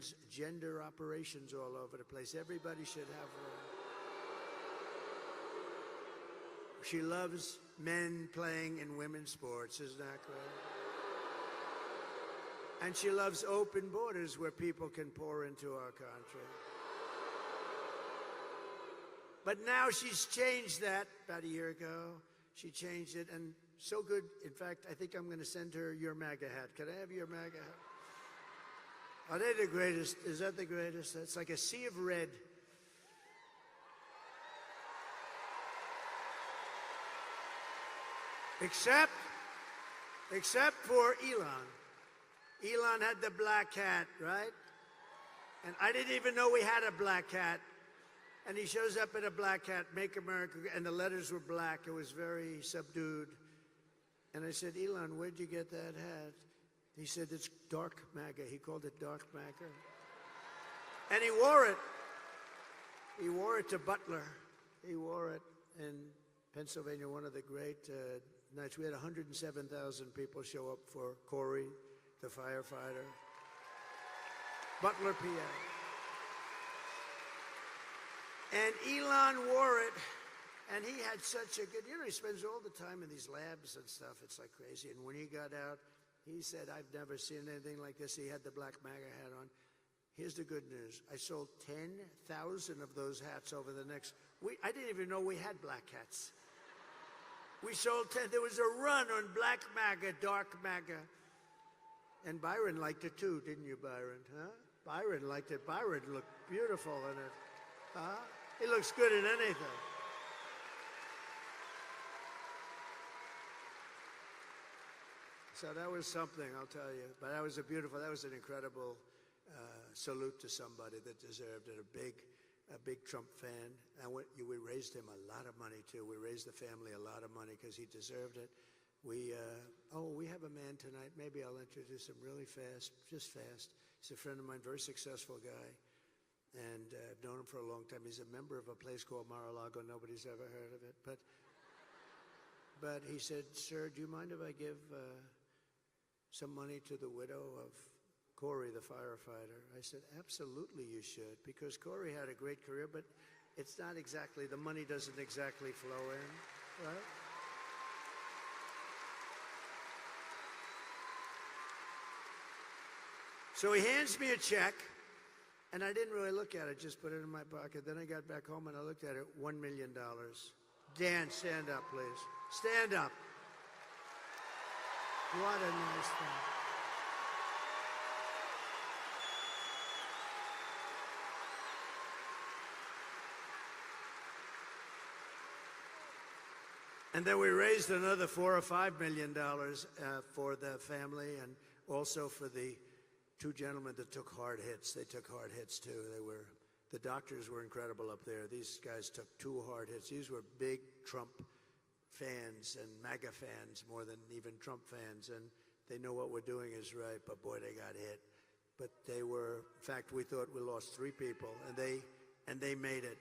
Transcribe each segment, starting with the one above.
transgender operations all over the place. Everybody should have one. She loves men playing in women's sports, isn't that great? And she loves open borders where people can pour into our country. But now she's changed that about a year ago. She changed it, and so good. In fact, I think I'm going to send her your MAGA hat. Can I have your MAGA hat? Are they the greatest? Is that the greatest? It's like a sea of red. Except for Elon. Elon had the black hat, right? And I didn't even know we had a black hat. And he shows up in a black hat, Make America, and the letters were black. It was very subdued. And I said, Elon, where'd you get that hat? He said, it's dark MAGA. He called it dark MAGA. And he wore it. He wore it to Butler. He wore it in Pennsylvania, one of the great nights. We had 107,000 people show up for Corey, the firefighter. Butler, PA. And Elon wore it, and he had such a good, he spends all the time in these labs and stuff. It's like crazy. And when he got out, he said, I've never seen anything like this. He had the black MAGA hat on. Here's the good news. I sold 10,000 of those hats over the next week. I didn't even know we had black hats. We sold 10. There was a run on black MAGA, dark MAGA. And Byron liked it too, didn't you, Byron? Huh? Byron liked it. Byron looked beautiful in it. Huh? He looks good in anything. So that was something, I'll tell you. But that was that was an incredible salute to somebody that deserved it. A big Trump fan. And we raised him a lot of money too. We raised the family a lot of money because he deserved it. We have a man tonight. Maybe I'll introduce him really fast, just fast. He's a friend of mine, very successful guy. And I've known him for a long time. He's a member of a place called Mar-a-Lago. Nobody's ever heard of it. But he said, sir, do you mind if I give some money to the widow of Corey, the firefighter? I said, absolutely you should, because Corey had a great career, but it's not exactly, the money doesn't exactly flow in, right? So he hands me a check. And I didn't really look at it, just put it in my pocket. Then I got back home and I looked at it, $1 million. Dan, stand up, please. Stand up. What a nice thing. And then we raised another $4 or $5 million for the family, and also for the two gentlemen that took hard hits. They took hard hits too. The doctors were incredible up there. These guys took 2 hard hits. These were big Trump fans and MAGA fans more than even Trump fans, and they know what we're doing is right, but boy, they got hit. But they were, in fact, we thought we lost 3 people, and they made it.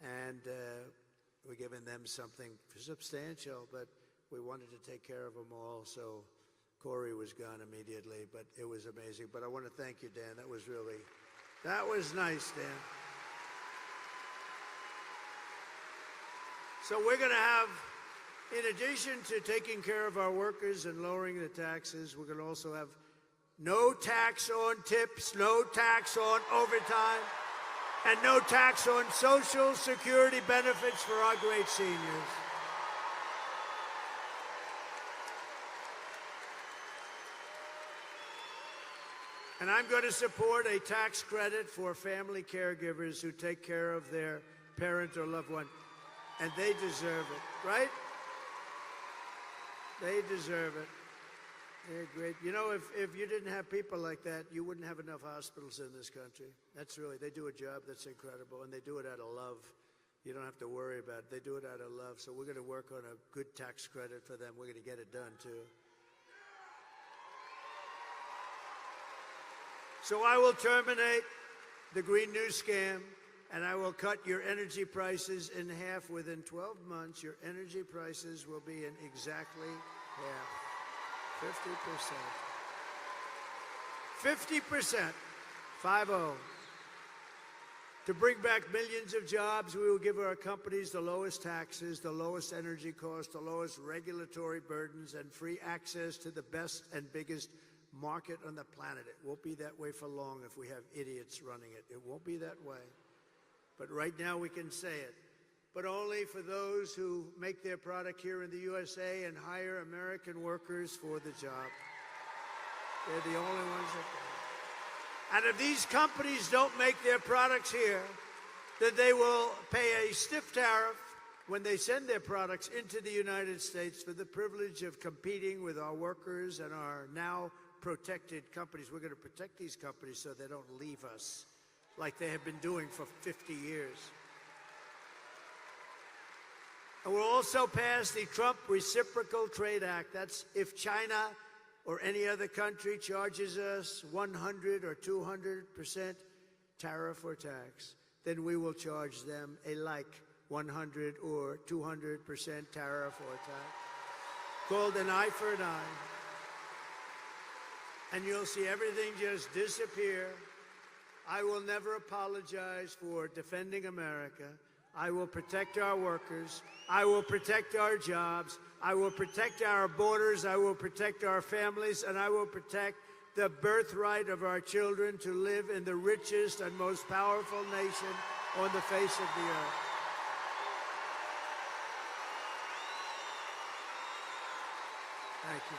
And we're giving them something substantial, but we wanted to take care of them all, so Corey was gone immediately, but it was amazing. But I want to thank you, Dan. That was nice, Dan. So we're going to have, in addition to taking care of our workers and lowering the taxes, we're going to also have no tax on tips, no tax on overtime, and no tax on Social Security benefits for our great seniors. And I'm going to support a tax credit for family caregivers who take care of their parent or loved one. And they deserve it, right? They deserve it. They're great. You know, if you didn't have people like that, you wouldn't have enough hospitals in this country. That's really, they do a job that's incredible, and they do it out of love. You don't have to worry about it. They do it out of love. So we're going to work on a good tax credit for them. We're going to get it done, too. So I will terminate the Green New Scam, and I will cut your energy prices in half. Within 12 months, your energy prices will be in exactly half. 50%. 50%. 5-0. To bring back millions of jobs, we will give our companies the lowest taxes, the lowest energy costs, the lowest regulatory burdens, and free access to the best and biggest market on the planet. It won't be that way for long if we have idiots running it. It won't be that way. But right now we can say it. But only for those who make their product here in the USA and hire American workers for the job. They're the only ones that can. And if these companies don't make their products here, then they will pay a stiff tariff when they send their products into the United States for the privilege of competing with our workers and our now protected companies. We're going to protect these companies so they don't leave us like they have been doing for 50 years. And we'll also pass the Trump Reciprocal Trade Act. That's if China or any other country charges us 100 or 200% tariff or tax, then we will charge them a like 100 or 200% tariff or tax, called an eye for an eye. And you'll see everything just disappear. I will never apologize for defending America. I will protect our workers. I will protect our jobs. I will protect our borders. I will protect our families. And I will protect the birthright of our children to live in the richest and most powerful nation on the face of the earth. Thank you.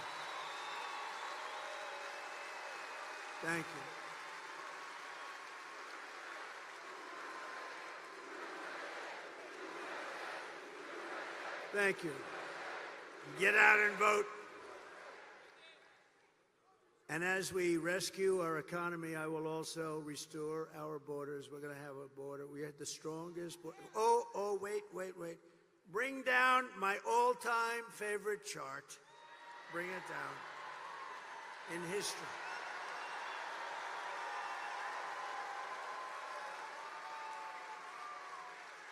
Thank you. Thank you. Get out and vote. And as we rescue our economy, I will also restore our borders. We're going to have a border. We had the strongest border. Oh, wait. Bring down my all-time favorite chart. Bring it down. In history.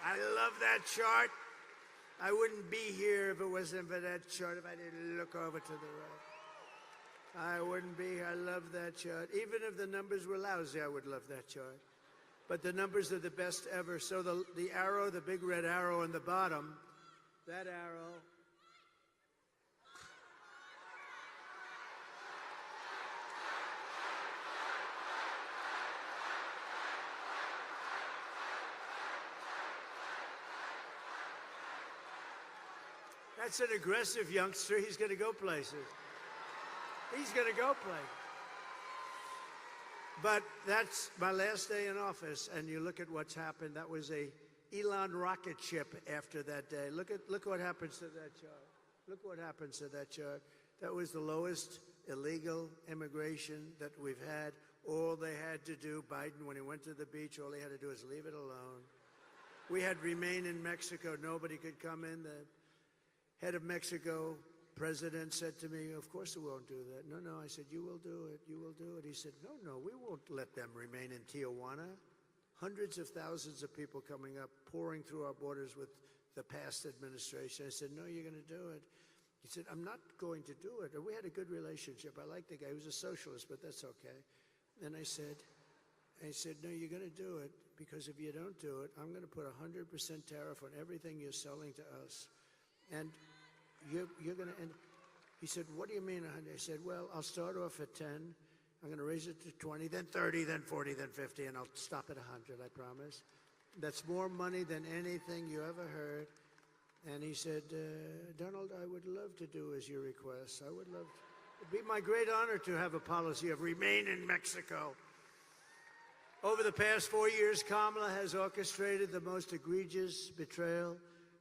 I love that chart. I wouldn't be here if it wasn't for that chart, if I didn't look over to the right. I wouldn't be here. I love that chart. Even if the numbers were lousy, I would love that chart. But the numbers are the best ever. So the arrow, the big red arrow on the bottom, that arrow, that's an aggressive youngster. He's going to go places. He's going to go places. But that's my last day in office, and you look at what's happened. That was a Elon rocket ship after that day. Look what happens to that chart. Look what happens to that chart. That was the lowest illegal immigration that we've had. All they had to do, Biden, when he went to the beach, all he had to do is leave it alone. We had remain in Mexico. Nobody could come in. The head of Mexico president said to me, of course we won't do that. No, I said, you will do it. You will do it. He said, no, we won't let them remain in Tijuana. Hundreds of thousands of people coming up, pouring through our borders with the past administration. I said, no, you're going to do it. He said, I'm not going to do it. We had a good relationship. I liked the guy. He was a socialist, but that's okay. And I said, no, you're going to do it, because if you don't do it, I'm going to put 100% tariff on everything you're selling to us. And you're going to, and he said, what do you mean 100? I said, well, I'll start off at 10. I'm going to raise it to 20, then 30, then 40, then 50, and I'll stop at 100, I promise. That's more money than anything you ever heard. And he said, Donald, I would love to do as you request. I would love to. It'd be my great honor to have a policy of remain in Mexico. Over the past 4 years, Kamala has orchestrated the most egregious betrayal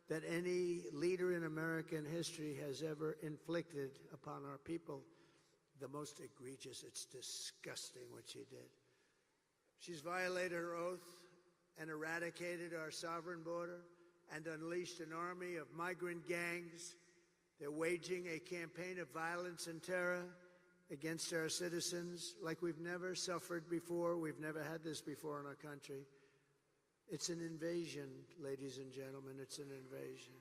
that any leader in American history has ever inflicted upon our people. The most egregious. It's disgusting what she did. She's violated her oath and eradicated our sovereign border and unleashed an army of migrant gangs. They're waging a campaign of violence and terror against our citizens like we've never suffered before. We've never had this before in our country. It's an invasion, ladies and gentlemen. It's an invasion.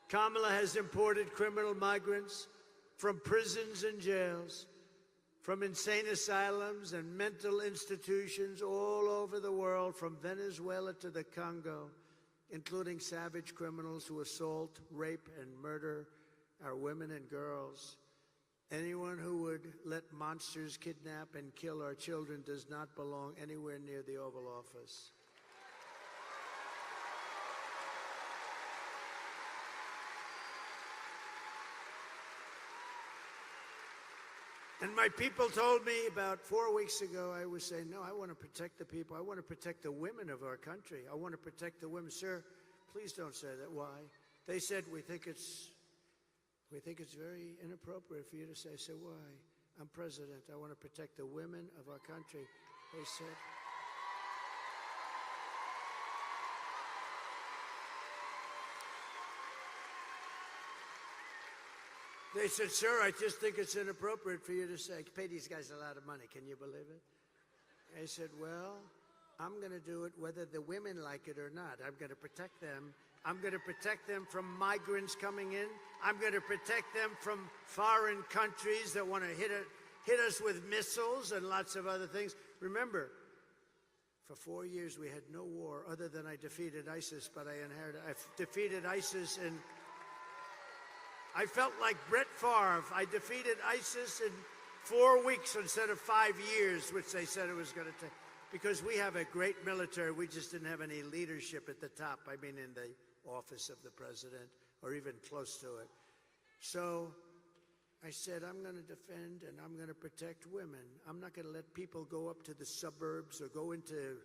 Kamala has imported criminal migrants from prisons and jails. from insane asylums and mental institutions all over the world, from Venezuela to the Congo, including savage criminals who assault, rape, and murder our women and girls. Anyone who would let monsters kidnap and kill our children does not belong anywhere near the Oval Office. And my people told me about 4 weeks ago, I was saying, no, I want to protect the people. I want to protect the women of our country. I want to protect the women. Sir, please don't say that. Why? They said, we think it's very inappropriate for you to say. I said, why? I'm president. I want to protect the women of our country. They said, sir, I just think it's inappropriate for you to say, pay these guys a lot of money. Can you believe it? I said, well, I'm going to do it whether the women like it or not. I'm going to protect them. I'm going to protect them from migrants coming in. I'm going to protect them from foreign countries that want to hit us with missiles and lots of other things. Remember, for 4 years we had no war other than I defeated ISIS, but I defeated ISIS in... I felt like Brett Favre. I defeated ISIS in 4 weeks instead of 5 years, which they said it was going to take. Because we have a great military, we just didn't have any leadership at the top. I mean, in the office of the president, or even close to it. So I said, I'm going to defend and I'm going to protect women. I'm not going to let people go up to the suburbs or go into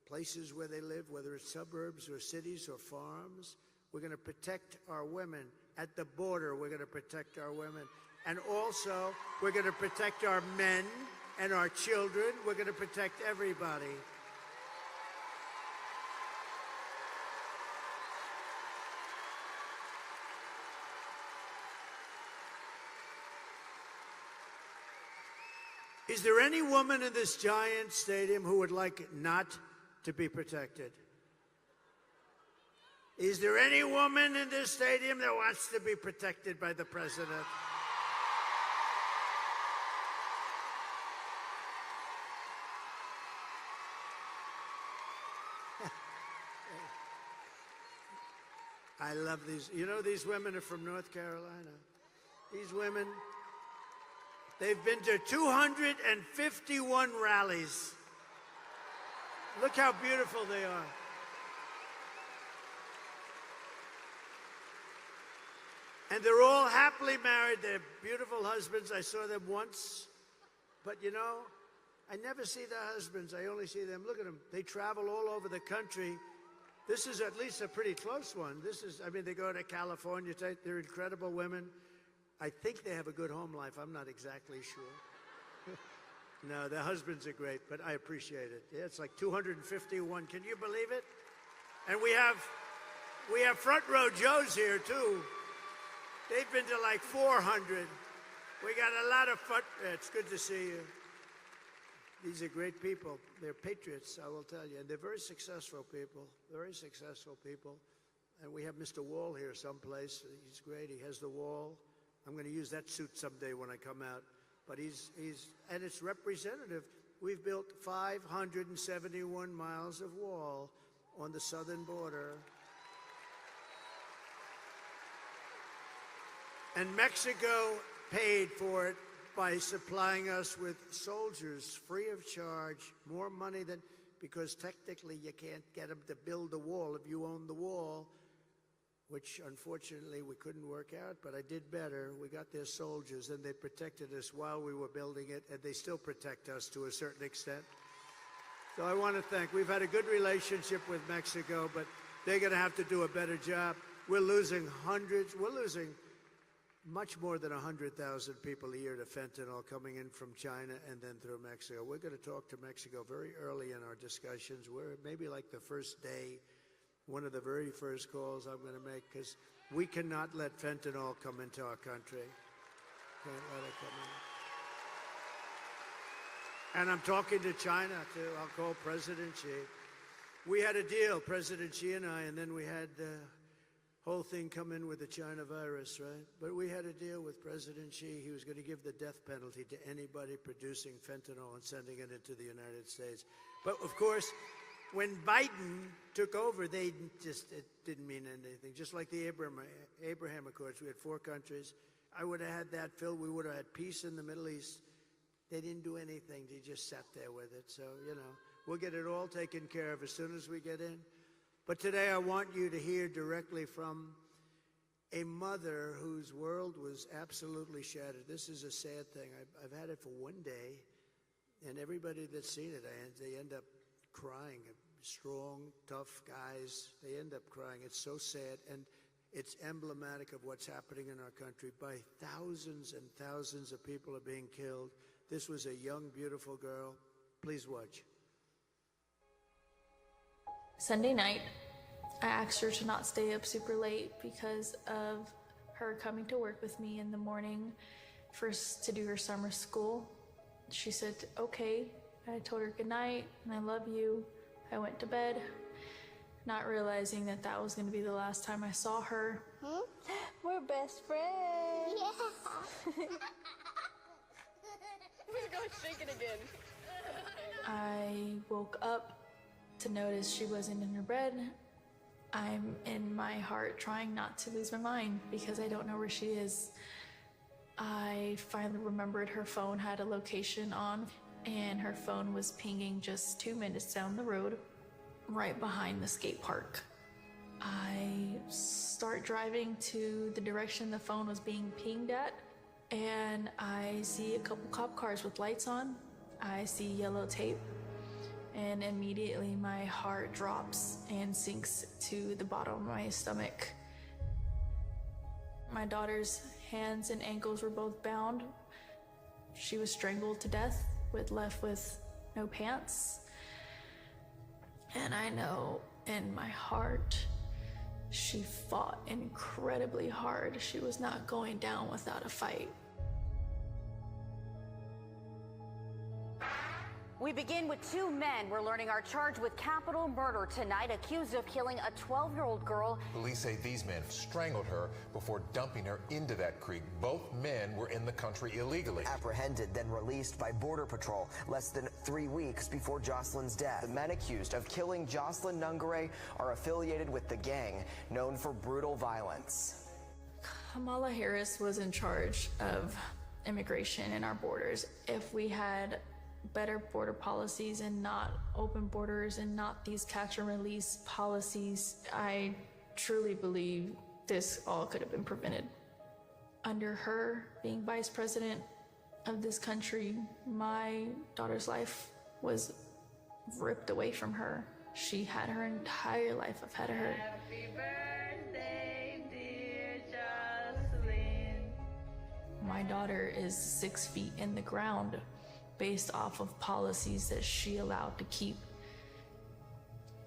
places where they live, whether it's suburbs or cities or farms. We're going to protect our women. At the border, we're going to protect our women. And also, we're going to protect our men and our children. We're going to protect everybody. Is there any woman in this giant stadium who would like not to be protected? Is there any woman in this stadium that wants to be protected by the president? I love these. You know, these women are from North Carolina. These women, they've been to 251 rallies. Look how beautiful they are. And they're all happily married. They're beautiful husbands. I saw them once. But, you know, I never see their husbands. I only see them. Look at them. They travel all over the country. This is at least a pretty close one. This is, I mean, they go to California. They're incredible women. I think they have a good home life. I'm not exactly sure. No, their husbands are great, but I appreciate it. Yeah, it's like 251. Can you believe it? And we have front row Joes here, too. They've been to like 400. We got a lot of fun. It's good to see you. These are great people. They're patriots, I will tell you. And they're very successful people, very successful people. And we have Mr. Wall here someplace. He's great. He has the wall. I'm going to use that suit someday when I come out. But and it's representative. We've built 571 miles of wall on the southern border. And Mexico paid for it by supplying us with soldiers free of charge, more money than, because technically you can't get them to build the wall if you own the wall, which unfortunately we couldn't work out, but I did better. We got their soldiers and they protected us while we were building it, and they still protect us to a certain extent. So I want to thank, we've had a good relationship with Mexico, but they're going to have to do a better job. We're losing much more than 100,000 people a year to fentanyl coming in from China and then through Mexico. We're going to talk to Mexico very early in our discussions. We're maybe like the first day, one of the very first calls I'm going to make, because we cannot let fentanyl come into our country. Can't let it come in. And I'm talking to China, too. I'll call President Xi. We had a deal, President Xi and I, and then we had whole thing come in with the China virus, right? But we had a deal with President Xi. He was going to give the death penalty to anybody producing fentanyl and sending it into the United States. But of course, when Biden took over, it didn't mean anything. Just like the Abraham Accords, we had 4 countries. I would have had that filled. We would have had peace in the Middle East. They didn't do anything. They just sat there with it. So, we'll get it all taken care of as soon as we get in. But today I want you to hear directly from a mother whose world was absolutely shattered. This is a sad thing. I've had it for one day, and everybody that's seen it, they end up crying. Strong, tough guys, they end up crying. It's so sad, and it's emblematic of what's happening in our country. By thousands and thousands of people are being killed. This was a young, beautiful girl. Please watch. Sunday night, I asked her to not stay up super late because of her coming to work with me in the morning to do her summer school. She said, okay. I told her good night and I love you. I went to bed, not realizing that that was going to be the last time I saw her. We're best friends. Yeah. We're going shaking again. I woke up to notice she wasn't in her bed. I'm in my heart trying not to lose my mind because I don't know where she is. I finally remembered her phone had a location on, and her phone was pinging just 2 minutes down the road, right behind the skate park. I start driving to the direction the phone was being pinged at, and I see a couple cop cars with lights on. I see yellow tape. And immediately my heart drops and sinks to the bottom of my stomach. My daughter's hands and ankles were both bound. She was strangled to death, left with no pants. And I know in my heart, she fought incredibly hard. She was not going down without a fight. We begin with 2 men we're learning are charged with capital murder tonight, accused of killing a 12-year-old girl. Police say these men strangled her before dumping her into that creek. Both men were in the country illegally. Apprehended, then released by Border Patrol less than 3 weeks before Joselyn's death. The men accused of killing Joselyn Nungaray are affiliated with the gang known for brutal violence. Kamala Harris was in charge of immigration in our borders. If we had better border policies and not open borders and not these catch and release policies, I truly believe this all could have been prevented. Under her being vice president of this country, my daughter's life was ripped away from her. She had her entire life ahead of her. Happy birthday, dear Joselyn. My daughter is 6 feet in the ground based off of policies that she allowed to keep.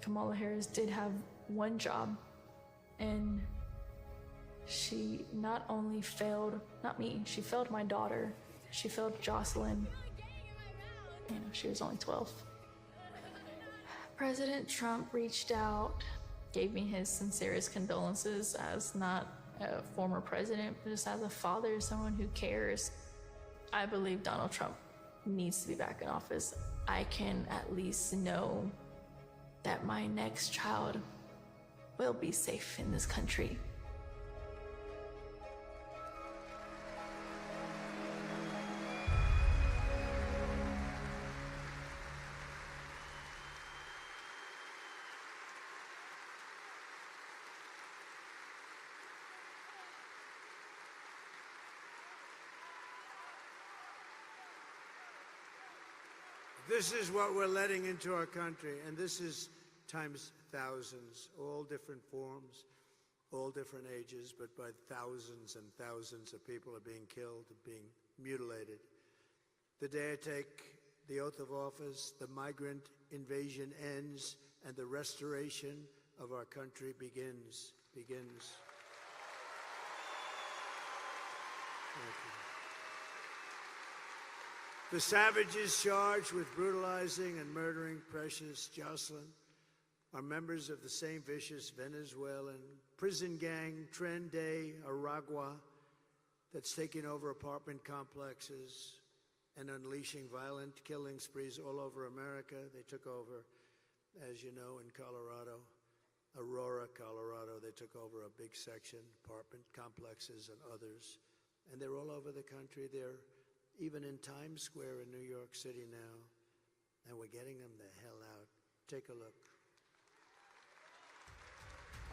Kamala Harris did have one job, and she not only failed, not me, she failed my daughter, she failed Joselyn. She was only 12. President Trump reached out, gave me his sincerest condolences as not a former president, but just as a father, someone who cares. I believe Donald Trump needs to be back in office. I can at least know that my next child will be safe in this country. This is what we're letting into our country, and this is times thousands, all different forms, all different ages, but by thousands and thousands of people are being killed, being mutilated. The day I take the oath of office, the migrant invasion ends, and the restoration of our country begins. Thank you. The savages charged with brutalizing and murdering precious Joselyn are members of the same vicious Venezuelan prison gang, Tren de Aragua, that's taking over apartment complexes and unleashing violent killing sprees all over America. They took over, as you know, in Colorado, Aurora, Colorado. They took over a big section, apartment complexes and others. And they're all over the country. They're even in Times Square in New York City now. And we're getting them the hell out. Take a look.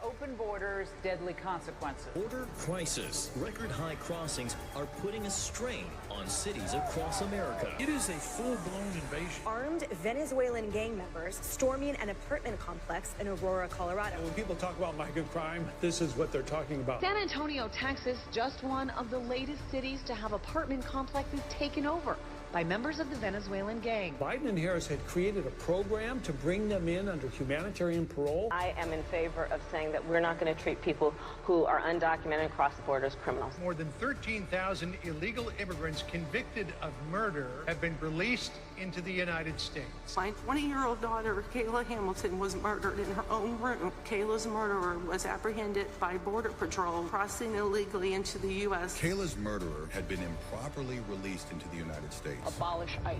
Open borders, deadly consequences. Border crisis. Record high crossings are putting a strain on cities across America. It is a full-blown invasion. Armed Venezuelan gang members storming an apartment complex in Aurora, Colorado. When people talk about migrant crime, this is what they're talking about. San Antonio, Texas, just one of the latest cities to have apartment complexes taken over by members of the Venezuelan gang. Biden and Harris had created a program to bring them in under humanitarian parole. I am in favor of saying that we're not going to treat people who are undocumented across the border as criminals. More than 13,000 illegal immigrants convicted of murder have been released into the United States. My 20-year-old daughter, Kayla Hamilton, was murdered in her own room. Kayla's murderer was apprehended by Border Patrol crossing illegally into the U.S. Kayla's murderer had been improperly released into the United States. Abolish ICE.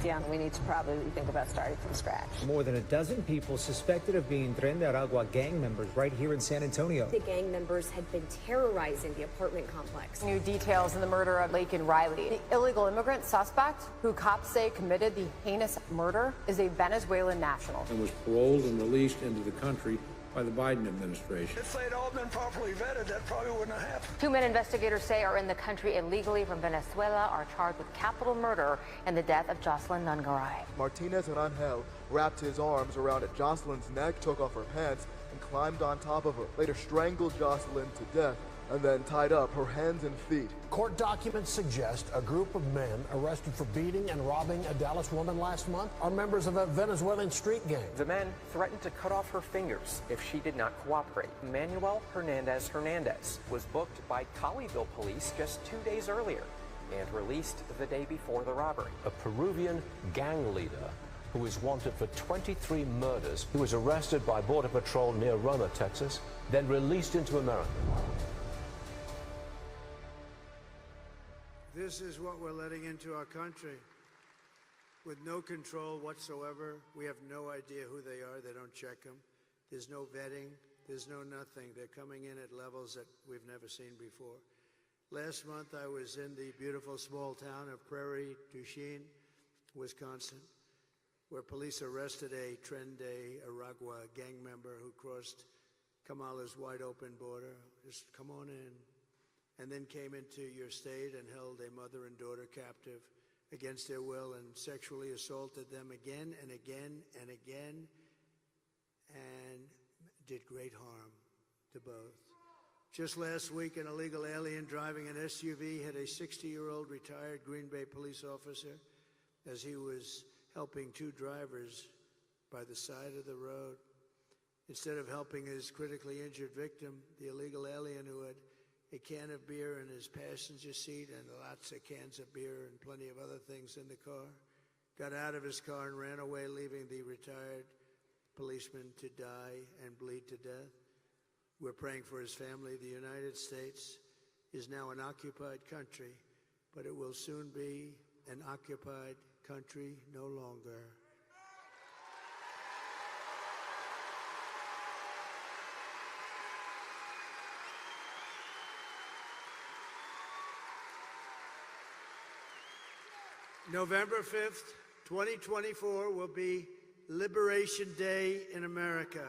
Yeah, we need to probably think about starting from scratch. More than a dozen people suspected of being Tren de Aragua gang members right here in San Antonio. The gang members had been terrorizing the apartment complex. New details in the murder of Lake and Riley. The illegal immigrant suspect, who cops say committed the heinous murder, is a Venezuelan national. And was paroled and released into the country by the Biden administration. If they'd all been properly vetted, that probably wouldn't have happened. 2 men investigators say are in the country illegally from Venezuela are charged with capital murder and the death of Joselyn Nungaray. Martinez and Angel wrapped his arms around Jocelyn's neck, took off her pants, and climbed on top of her. Later strangled Joselyn to death and then tied up her hands and feet. Court documents suggest a group of men arrested for beating and robbing a Dallas woman last month are members of a Venezuelan street gang. The men threatened to cut off her fingers if she did not cooperate. Manuel Hernandez was booked by Colleyville police just 2 days earlier and released the day before the robbery. A Peruvian gang leader who is wanted for 23 murders, who was arrested by Border Patrol near Roma, Texas, then released into America. This is what we're letting into our country. With no control whatsoever. We have no idea who they are. They don't check them. There's no vetting. There's no nothing. They're coming in at levels that we've never seen before. Last month, I was in the beautiful small town of Prairie du Chien, Wisconsin, where police arrested a Tren de Aragua gang member who crossed Kamala's wide-open border. Just come on in. And then came into your state and held a mother and daughter captive against their will and sexually assaulted them again and again and again and did great harm to both. Just last week, an illegal alien driving an SUV hit a 60-year-old retired Green Bay police officer as he was helping two drivers by the side of the road. Instead of helping his critically injured victim, the illegal alien who had a can of beer in his passenger seat and lots of cans of beer and plenty of other things in the car, got out of his car and ran away, leaving the retired policeman to die and bleed to death. We're praying for his family. The United States is now an occupied country, but it will soon be an occupied country no longer. November 5th, 2024 will be Liberation Day in America.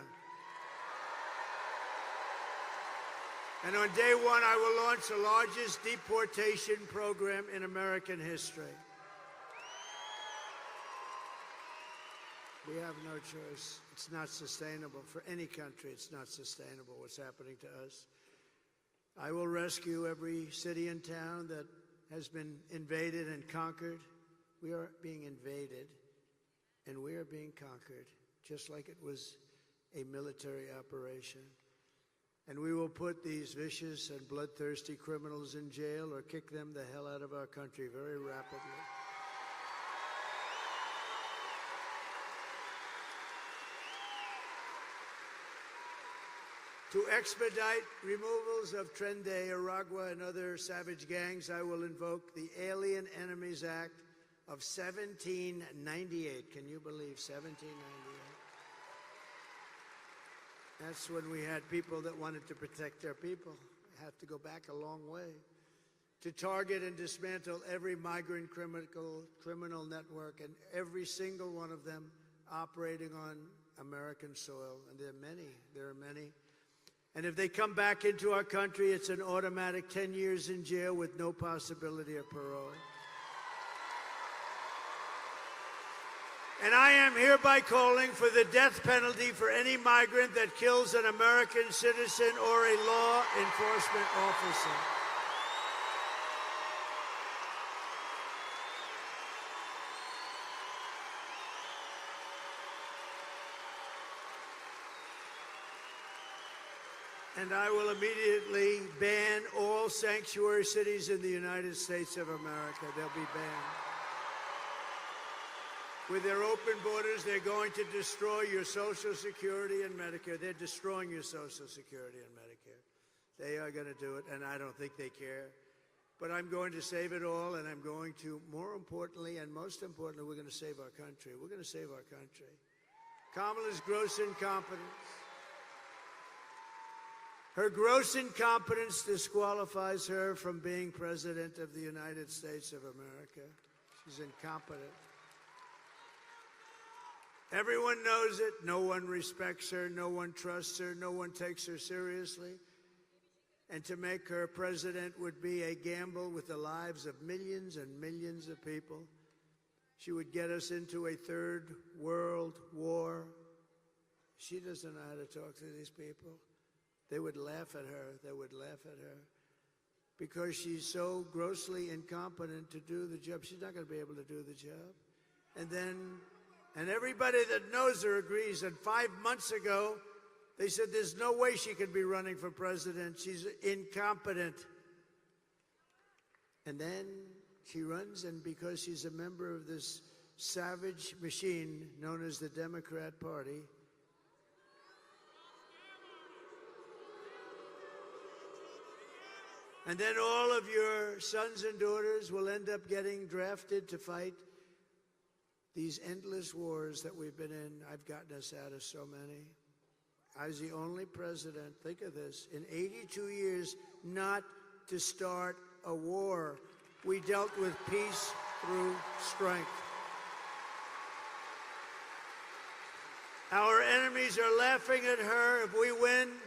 And on day one, I will launch the largest deportation program in American history. We have no choice. It's not sustainable for any country. It's not sustainable what's happening to us. I will rescue every city and town that has been invaded and conquered. We are being invaded, and we are being conquered, just like it was a military operation. And we will put these vicious and bloodthirsty criminals in jail or kick them the hell out of our country very rapidly. To expedite removals of Trende, Aragua, and other savage gangs, I will invoke the Alien Enemies Act of 1798. Can you believe 1798? That's when we had people that wanted to protect their people. I have to go back a long way. To target and dismantle every migrant criminal network, and every single one of them operating on American soil. And there are many. And if they come back into our country, it's an automatic 10 years in jail with no possibility of parole. And I am hereby calling for the death penalty for any migrant that kills an American citizen or a law enforcement officer. And I will immediately ban all sanctuary cities in the United States of America. They'll be banned. With their open borders, they're going to destroy your Social Security and Medicare. They're destroying your Social Security and Medicare. They are going to do it, and I don't think they care. But I'm going to save it all, and I'm going to, more importantly and most importantly, we're going to save our country. We're going to save our country. Kamala's gross incompetence. Her gross incompetence disqualifies her from being President of the United States of America. She's incompetent. Everyone knows it. No one respects her. No one trusts her. No one takes her seriously. And to make her president would be a gamble with the lives of millions and millions of people. She would get us into a third world war. She doesn't know how to talk to these people. They would laugh at her. They would laugh at her. Because she's so grossly incompetent to do the job. She's not going to be able to do the job. And everybody that knows her agrees. And 5 months ago, they said there's no way she could be running for president. She's incompetent. And then she runs, and because she's a member of this savage machine known as the Democrat Party, and then all of your sons and daughters will end up getting drafted to fight these endless wars that we've been in. I've gotten us out of so many. I was the only president, think of this, in 82 years not to start a war. We dealt with peace through strength. Our enemies are laughing at her. If we win,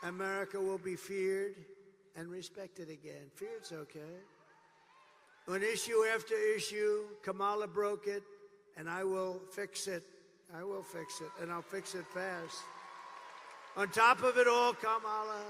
America will be feared and respected again. Feared's okay. On issue after issue, Kamala broke it, and I will fix it. I will fix it, and I'll fix it fast. On top of it all, Kamala